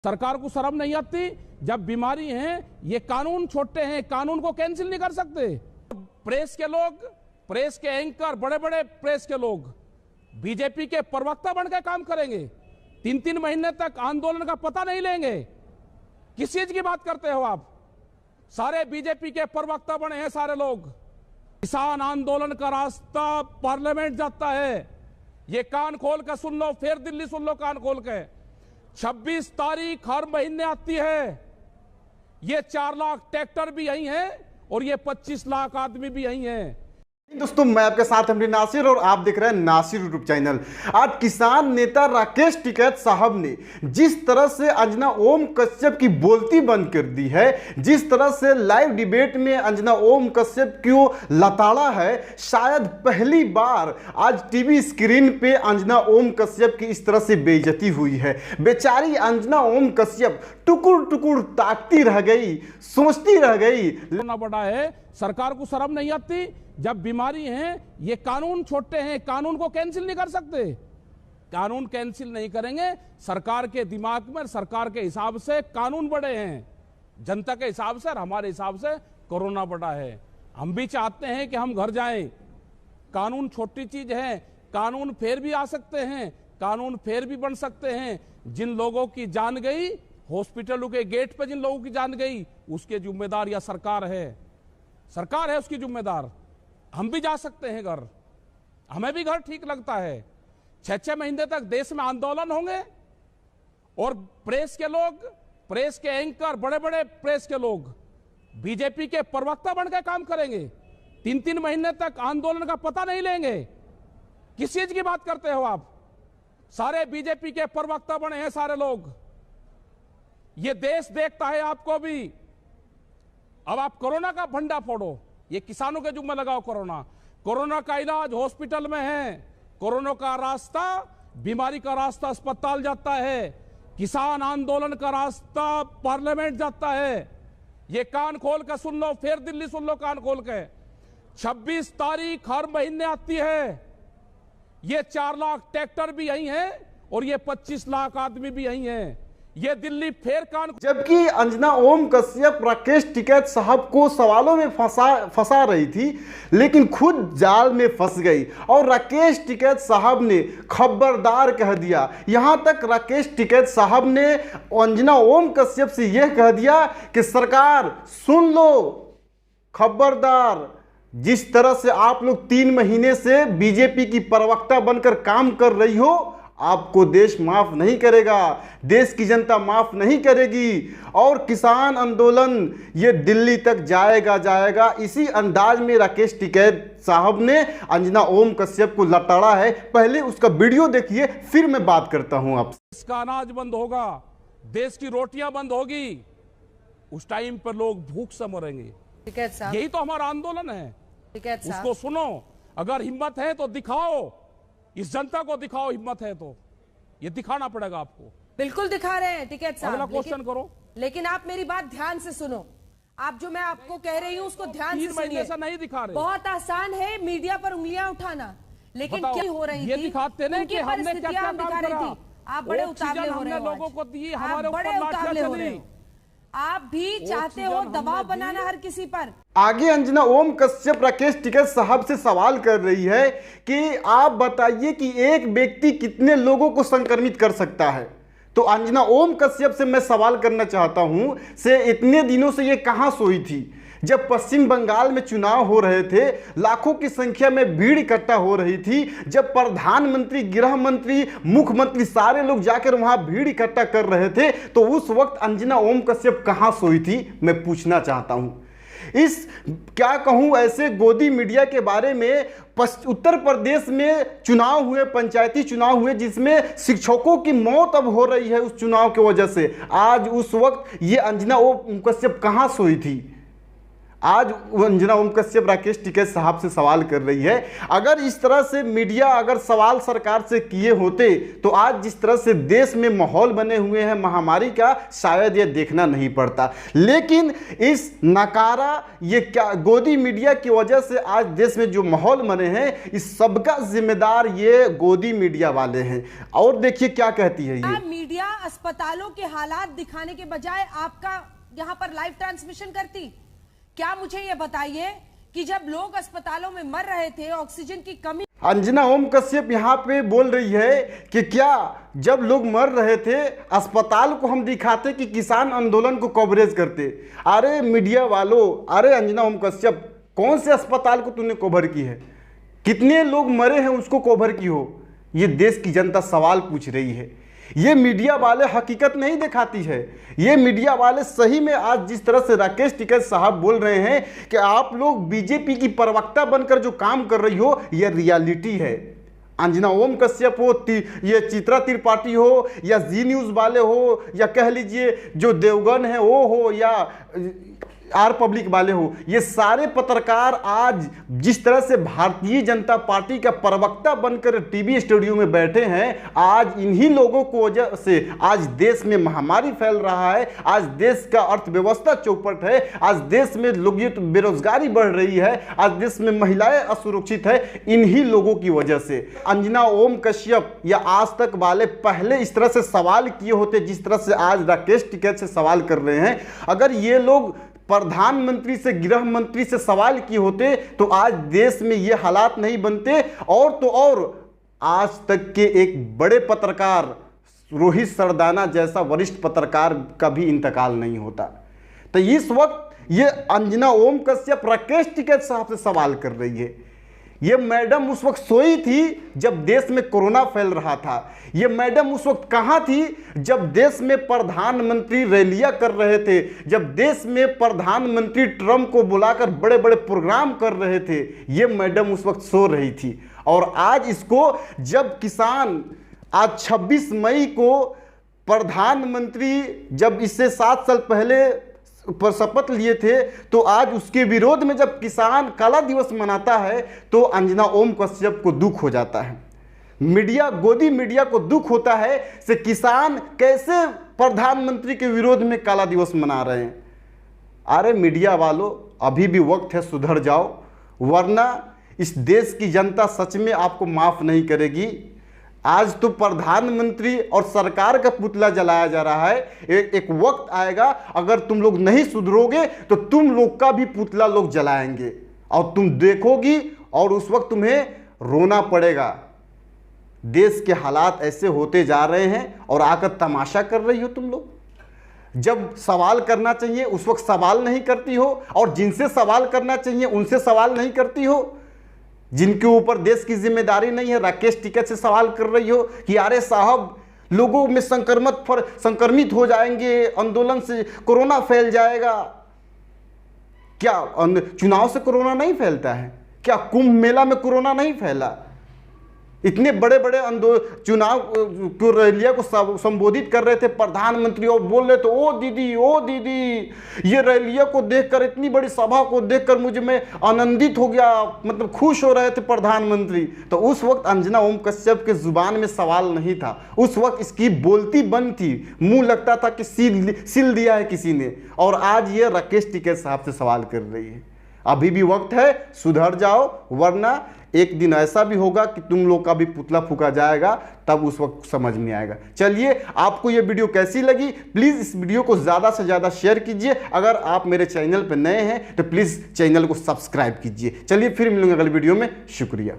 सरकार को शर्म नहीं आती? जब बीमारी है ये कानून छोड़ते हैं, कानून को कैंसिल नहीं कर सकते। प्रेस के लोग, प्रेस के एंकर, बड़े बड़े प्रेस के लोग बीजेपी के प्रवक्ता बन के काम करेंगे, 3-3 महीने तक आंदोलन का पता नहीं लेंगे। किस चीज की बात करते हो आप? सारे बीजेपी के प्रवक्ता बने हैं सारे लोग। किसान आंदोलन का रास्ता पार्लियामेंट जाता है, ये कान खोल कर सुन लो, फिर दिल्ली सुन लो कान खोल के। 26 तारीख हर महीने आती है। ये 4 लाख ट्रैक्टर भी यही हैं और ये 25 लाख आदमी भी यही हैं। दोस्तों, मैं आपके साथ हूं नासिर और आप देख रहे हैं नासिर यूट्यूब चैनल। आज किसान नेता राकेश टिकैत साहब ने जिस तरह से अंजना ओम कश्यप की बोलती बंद कर दी है, जिस तरह से लाइव डिबेट में अंजना ओम कश्यप को लताड़ा है, शायद पहली बार आज टीवी स्क्रीन पे अंजना ओम कश्यप की इस तरह से बेइज्जती हुई है। बेचारी अंजना ओम कश्यप टुकुर टुकुर ताकती रह गई, सोचती रह गई। बड़ा है, सरकार को शर्म नहीं आती? जब बीमारी है ये कानून छोड़ते हैं, कानून को कैंसिल नहीं कर सकते। कानून कैंसिल नहीं करेंगे। सरकार के दिमाग में, सरकार के हिसाब से कानून बड़े हैं, जनता के हिसाब से और हमारे हिसाब से कोरोना बड़ा है। हम भी चाहते हैं कि हम घर जाएं। कानून छोटी चीज है, कानून फेर भी आ सकते हैं, कानून फेर भी बन सकते हैं। जिन लोगों की जान गई, हॉस्पिटलों के गेट पर जिन लोगों की जान गई, उसके जिम्मेदार या सरकार है, सरकार है उसकी जिम्मेदार। हम भी जा सकते हैं घर, हमें भी घर ठीक लगता है। 6-6 महीने तक देश में आंदोलन होंगे और प्रेस के लोग, प्रेस के एंकर, बड़े बड़े प्रेस के लोग बीजेपी के प्रवक्ता बन के काम करेंगे, 3-3 महीने तक आंदोलन का पता नहीं लेंगे। किस चीज की बात करते हो आप? सारे बीजेपी के प्रवक्ता बने हैं सारे लोग। ये देश देखता है आपको भी। अब आप कोरोना का भंडा फोड़ो, ये किसानों के जुम्मे लगाओ। कोरोना का इलाज हॉस्पिटल में है, कोरोना का रास्ता, बीमारी का रास्ता अस्पताल जाता है, किसान आंदोलन का रास्ता पार्लियामेंट जाता है। ये कान खोल कर सुन लो, फिर दिल्ली सुन लो कान खोल के। 26 तारीख हर महीने आती है। ये 4 लाख ट्रैक्टर भी यही हैं और ये 25 लाख आदमी भी यही हैं। ये दिल्ली फेर कान। जबकि अंजना ओम कश्यप राकेश टिकैत साहब को सवालों में फंसा रही थी, लेकिन खुद जाल में फंस गई और राकेश टिकैत साहब ने खबरदार कह दिया। यहां तक राकेश टिकैत साहब ने अंजना ओम कश्यप से यह कह दिया कि सरकार सुन लो, खबरदार, जिस तरह से आप लोग 3 महीने से बीजेपी की प्रवक्ता बनकर काम कर रही हो, आपको देश माफ नहीं करेगा, देश की जनता माफ नहीं करेगी और किसान आंदोलन ये दिल्ली तक जाएगा। इसी अंदाज में राकेश टिकैत साहब ने अंजना ओम कश्यप को लताड़ा है। पहले उसका वीडियो देखिए, फिर मैं बात करता हूं आपसे। इसका अनाज बंद होगा, देश की रोटियां बंद होगी, उस टाइम पर लोग भूख से मरेंगे। यही तो हमारा आंदोलन है। उसको सुनो, अगर हिम्मत है तो दिखाओ, इस जनता को दिखाओ, हिम्मत है तो। ये दिखाना पड़ेगा आपको। बिल्कुल दिखा रहे हैं टिकैत साहब। अगला क्वेश्चन करो। लेकिन आप मेरी बात ध्यान से सुनो। आप जो मैं आपको कह रही हूँ उसको ध्यान से सुनिए। नहीं दिखा रहे। बहुत आसान है मीडिया पर उंगलियां उठाना, लेकिन क्या हो रही थी? ये दिखाते नहीं कि हमने क्या क्या काम करा। आप बड़े उतावले हो रहे हो, लोगों को दी, हमारे बड़े उतावले हो रहे हो। आप भी चाहते हो दबाव बनाना हर किसी पर। आगे अंजना ओम कश्यप राकेश टिकैत साहब से सवाल कर रही है कि आप बताइए कि एक व्यक्ति कितने लोगों को संक्रमित कर सकता है। तो अंजना ओम कश्यप से मैं सवाल करना चाहता हूं से इतने दिनों से ये कहां सोई थी? जब पश्चिम बंगाल में चुनाव हो रहे थे, लाखों की संख्या में भीड़ इकट्ठा हो रही थी, जब प्रधानमंत्री, गृह मंत्री, मुख्यमंत्री सारे लोग जाकर वहां भीड़ इकट्ठा कर रहे थे, तो उस वक्त अंजना ओम कश्यप कहां सोई थी? मैं पूछना चाहता हूं। इस क्या कहूं ऐसे गोदी मीडिया के बारे में। उत्तर प्रदेश में चुनाव हुए, पंचायती चुनाव हुए, जिसमें शिक्षकों की मौत अब हो रही है उस चुनाव की वजह से। आज उस वक्त ये अंजना ओम कश्यप कहां सोई थी? आज अंजना ओम कश्यप राकेश टिकैत साहब से सवाल कर रही है। अगर इस तरह से मीडिया अगर सवाल सरकार से किए होते तो आज जिस तरह से देश में माहौल बने हुए हैं महामारी का, शायद ये देखना नहीं पड़ता। लेकिन इस नकारा ये क्या गोदी मीडिया की वजह से आज देश में जो माहौल बने हैं, इस सबका जिम्मेदार ये गोदी मीडिया वाले हैं। और देखिए क्या कहती है ये मीडिया अस्पतालों के हालात दिखाने के बजाय आपका यहाँ पर लाइव ट्रांसमिशन करती। क्या मुझे ये बताइए कि जब लोग अस्पतालों में मर रहे थे, ऑक्सीजन की कमी, अंजना ओम कश्यप यहाँ पे बोल रही है कि क्या जब लोग मर रहे थे अस्पताल को हम दिखाते कि किसान आंदोलन को कवरेज करते। अरे मीडिया वालों, अरे अंजना ओम कश्यप, कौन से अस्पताल को तूने कवर की है? कितने लोग मरे हैं उसको कवर की हो? ये देश की जनता सवाल पूछ रही है। ये मीडिया वाले हकीकत नहीं दिखाती है। ये मीडिया वाले सही में आज जिस तरह से राकेश टिकैत साहब बोल रहे हैं कि आप लोग बीजेपी की प्रवक्ता बनकर जो काम कर रही हो, ये रियलिटी है। अंजना ओम कश्यप हो, ये चित्रा त्रिपाठी हो, या जी न्यूज़ वाले हो, या कह लीजिए जो देवगन है वो हो, या आर पब्लिक वाले हो, ये सारे पत्रकार आज जिस तरह से भारतीय जनता पार्टी का प्रवक्ता बनकर टीवी स्टूडियो में बैठे हैं, आज इन्हीं लोगों को वजह से आज देश में महामारी फैल रहा है, आज देश का अर्थव्यवस्था चौपट है, आज देश में लोग बेरोजगारी बढ़ रही है, आज देश में महिलाएं असुरक्षित है, इन्हीं लोगों की वजह से। अंजना ओम कश्यप या आज तक वाले पहले इस तरह से सवाल किए होते जिस तरह से आज राकेश टिकैत से सवाल कर रहे हैं। अगर ये लोग प्रधानमंत्री से, गृह मंत्री से सवाल किए होते तो आज देश में ये हालात नहीं बनते। और तो और आज तक के एक बड़े पत्रकार रोहित सरदाना जैसा वरिष्ठ पत्रकार का भी इंतकाल नहीं होता। तो इस वक्त ये अंजना ओम कश्यप राकेश टिकैत साहब से सवाल कर रही है। ये मैडम उस वक्त सोई थी जब देश में कोरोना फैल रहा था। ये मैडम उस वक्त कहाँ थी जब देश में प्रधानमंत्री रैलियां कर रहे थे, जब देश में प्रधानमंत्री ट्रंप को बुलाकर बड़े बड़े प्रोग्राम कर रहे थे। ये मैडम उस वक्त सो रही थी। और आज इसको जब किसान आज 26 मई को प्रधानमंत्री जब इससे 7 साल पहले पर शपथ लिए थे, तो आज उसके विरोध में जब किसान काला दिवस मनाता है तो अंजना ओम कश्यप को दुख हो जाता है। मीडिया, गोदी मीडिया को दुख होता है से किसान कैसे प्रधानमंत्री के विरोध में काला दिवस मना रहे हैं। अरे मीडिया वालों, अभी भी वक्त है, सुधर जाओ, वरना इस देश की जनता सच में आपको माफ नहीं करेगी। आज तो प्रधानमंत्री और सरकार का पुतला जलाया जा रहा है। एक वक्त आएगा, अगर तुम लोग नहीं सुधरोगे तो तुम लोग का भी पुतला लोग जलाएंगे और तुम देखोगी, और उस वक्त तुम्हें रोना पड़ेगा। देश के हालात ऐसे होते जा रहे हैं और आकर तमाशा कर रही हो तुम लोग। जब सवाल करना चाहिए उस वक्त सवाल नहीं करती हो, और जिनसे सवाल करना चाहिए उनसे सवाल नहीं करती हो। जिनके ऊपर देश की जिम्मेदारी नहीं है, राकेश टिकैत से सवाल कर रही हो कि अरे साहब लोगों में संक्रमित हो जाएंगे, आंदोलन से कोरोना फैल जाएगा। क्या चुनाव से कोरोना नहीं फैलता है? क्या कुंभ मेला में कोरोना नहीं फैला? इतने बड़े बड़े चुनाव को रैलियां को संबोधित कर रहे थे प्रधानमंत्री, और बोल रहे थे ओ दीदी, ये रैलियां को देखकर, इतनी बड़ी सभा को देखकर मुझे मैं आनंदित हो गया, मतलब खुश हो रहे थे प्रधानमंत्री। तो उस वक्त अंजना ओम कश्यप के जुबान में सवाल नहीं था, उस वक्त इसकी बोलती बंद थी, मुंह लगता था कि सिल दिया है किसी ने। और आज ये राकेश टिकैत साहब से सवाल कर रही है। अभी भी वक्त है, सुधर जाओ, वरना एक दिन ऐसा भी होगा कि तुम लोग का भी पुतला फूका जाएगा, तब उस वक्त समझ में आएगा। चलिए, आपको ये वीडियो कैसी लगी? प्लीज़ इस वीडियो को ज़्यादा से ज़्यादा शेयर कीजिए। अगर आप मेरे चैनल पर नए हैं तो प्लीज़ चैनल को सब्सक्राइब कीजिए। चलिए फिर मिलूंगा अगले वीडियो में। शुक्रिया।